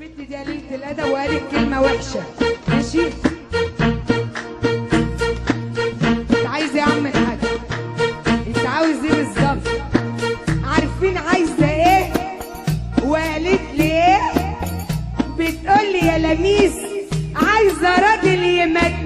البنت دي قليلة الأدب وقالت كلمة وحشة. ماشي؟ أنت عايز إيه يا عم الحاج؟ أنت عاوز إيه بالظبط؟ عارفين عايزة إيه؟ وقالت لي إيه؟ بتقول لي يا لميس عايزة راجل يمتعني.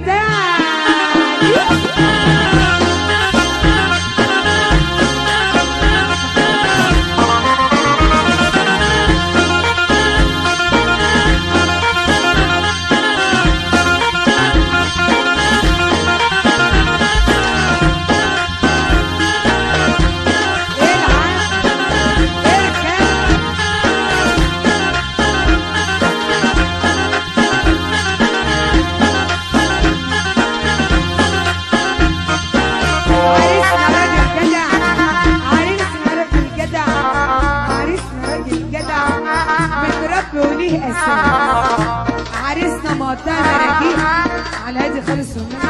عريسنا مقطع مراجيح على هادي خالص والنبي.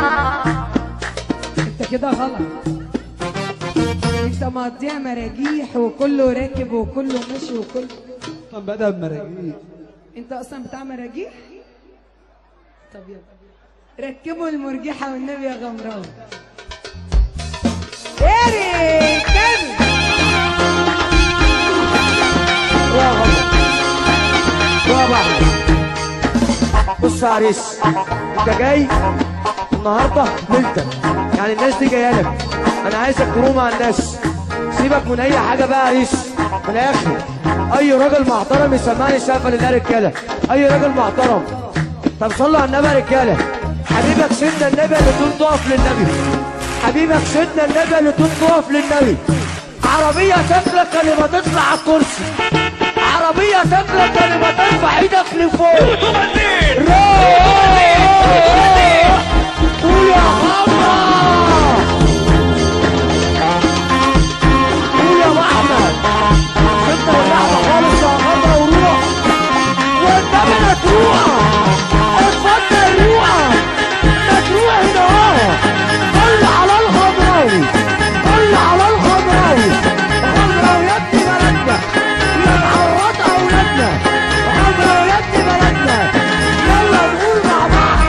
انت كده غلط، انت مقضيها مراجيح وكله راكب وكله ماشي وكله. طب بدأ بمراجيح. انت اصلا بتاع مراجيح؟ طب يلا ركبوا المرجحه والنبي يا غمراوي. ايه كده بص يا عريس، انت جاي النهارده ليلتك، يعني الناس دي جايه لك. انا عايزك تروح مع الناس، سيبك من اي حاجه بقى يا عريس. من الاخر اي راجل محترم يسمعني سقفه لله رجاله، اي راجل محترم. طب صلوا على النبي يا رجاله. حبيبك سيدنا النبي اللي تقوم تقف للنبي، حبيبك سيدنا النبي اللي تقوم تقف للنبي. عربيه تاكلك قبل ما تطلع على الكرسي، عربيه تاكلك قبل ما ترفع ايدك لفوق. قول يا غمرة، قول يا احمد. انت واللعبه خالص يا غمرة وروح، والنبي ما تروح. اتفضل روح، ما تروح هنا اهو. طل على الغمراوي، طل على الغمراوي. غمراويات بلدنا يا معرض اولادنا، غمراويات بلدنا. يلا نقول مع بعض،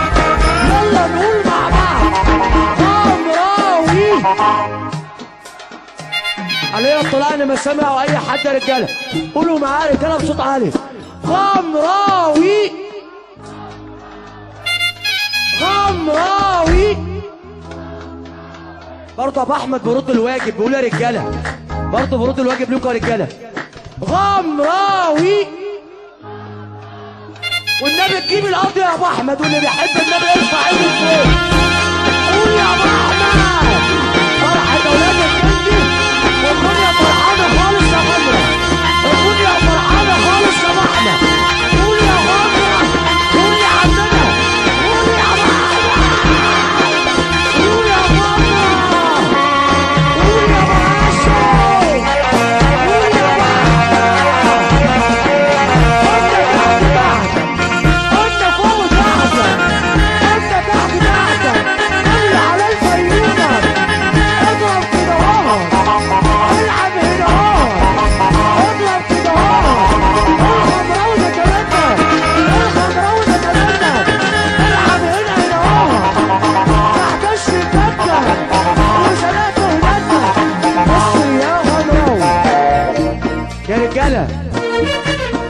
يلا نقول مع بعض. غمراوي عليا طلعنا ما سمعوا اي حد يا رجاله. قولوا معايا رجاله بصوت عالي. غمراوي، غمراوي. برضه ابو احمد برد الواجب، بيقول يا رجاله، برضه برد الواجب لكم يا رجاله. غمراوي. والنبي تجيب القاضي يا ابو احمد، واللي بيحب النبي يرفع ايده فوق. قول يا ابو احمد. فرحة اولاد الجندي والدنيا فرحانه خالص يا غمره، الدنيا فرحانه خالص يا ابو احمد. قول يا غمره، قول يا عمنا، قول يا ابو احمد، قول يا غمره، قول يا ابو هاشم، قول يا ابو احمد. انت فوق تحتك، انت تحت تحتك. قول على الفيومه، اضرب كده اهو، العب هنا اهو، اضرب كده اهو. الغمراوي نتمنى، الغمراوي نتمنى. العب هنا اهو، تحت الشباكه وشلات ولادنا. بص يا غمراوي يا رجاله،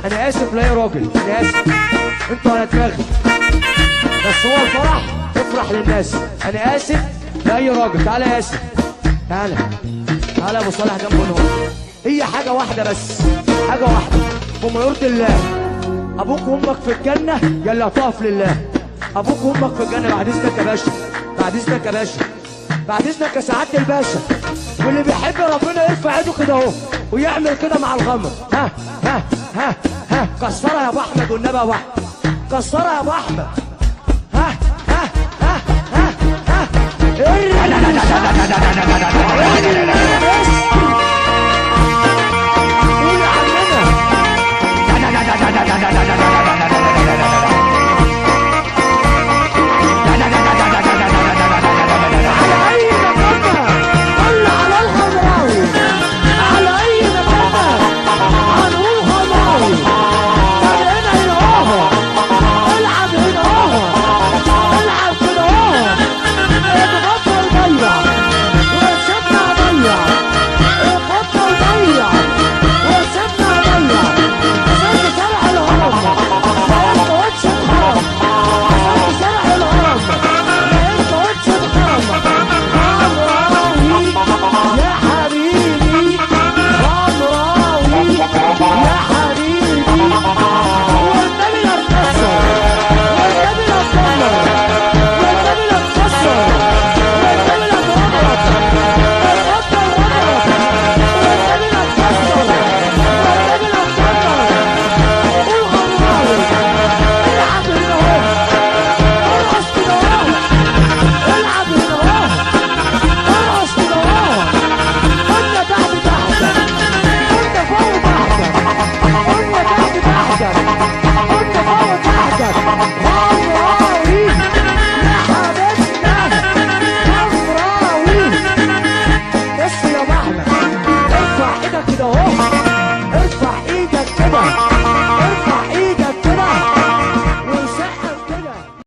انا اسف لا يا راجل، انا اسف، انتوا على دماغي، بس هو الفرح افرح للناس. انا اسف لاي راجل. تعالى يا اسف، تعالى تعالى يا ابو صالح جنبه هنا. هي حاجه واحده بس، حاجه واحده بما يرضي الله. ابوك وامك في الجنه يلا هتقف لله. ابوك وامك في الجنه. بعد اذنك يا باشا، بعد اذنك يا باشا، بعد اذنك يا سعاده الباشا. واللي بيحب ربنا يرفع ايده كده اهو ويعمل كده مع الغمر. ها ها ها ها. كسرها يا ابو احمد والنبي يا ابو احمد، كسرها يا ابو احمد. ها ها ها ها ها. قول يا عمنا.